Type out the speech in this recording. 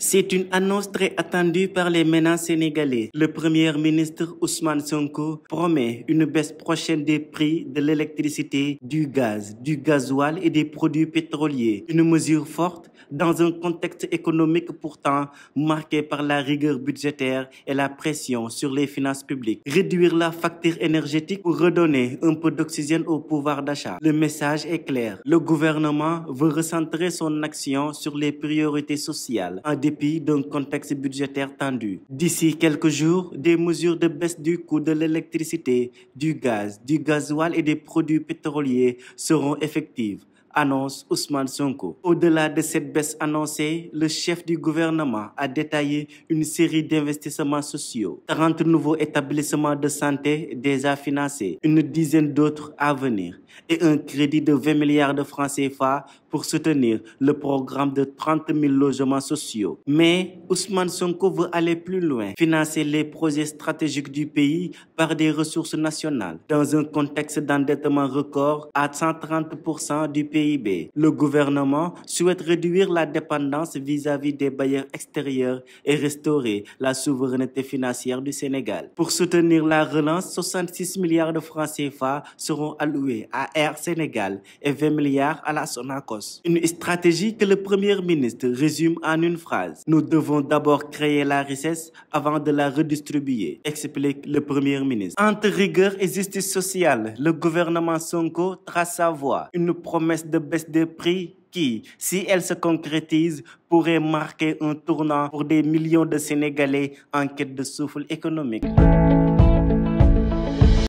C'est une annonce très attendue par les ménages sénégalais. Le Premier ministre Ousmane Sonko promet une baisse prochaine des prix de l'électricité, du gaz, du gasoil et des produits pétroliers. Une mesure forte dans un contexte économique pourtant marqué par la rigueur budgétaire et la pression sur les finances publiques. Réduire la facture énergétique pour redonner un peu d'oxygène au pouvoir d'achat. Le message est clair. Le gouvernement veut recentrer son action sur les priorités sociales en dépit d'un contexte budgétaire tendu. D'ici quelques jours, des mesures de baisse du coût de l'électricité, du gaz, du gasoil et des produits pétroliers seront effectives, annonce Ousmane Sonko. Au-delà de cette baisse annoncée, le chef du gouvernement a détaillé une série d'investissements sociaux. 30 nouveaux établissements de santé déjà financés, une dizaine d'autres à venir et un crédit de 20 milliards de francs CFA pour soutenir le programme de 30 000 logements sociaux. Mais Ousmane Sonko veut aller plus loin, financer les projets stratégiques du pays par des ressources nationales. Dans un contexte d'endettement record à 130% du PIB, le gouvernement souhaite réduire la dépendance vis-à-vis des bailleurs extérieurs et restaurer la souveraineté financière du Sénégal. Pour soutenir la relance, 66 milliards de francs CFA seront alloués à Air Sénégal et 20 milliards à la Sonacos. Une stratégie que le Premier ministre résume en une phrase. Nous devons d'abord créer la richesse avant de la redistribuer, explique le Premier ministre. Entre rigueur et justice sociale, le gouvernement Sonko trace sa voie. Une promesse de baisse des prix qui, si elle se concrétise, pourrait marquer un tournant pour des millions de Sénégalais en quête de souffle économique.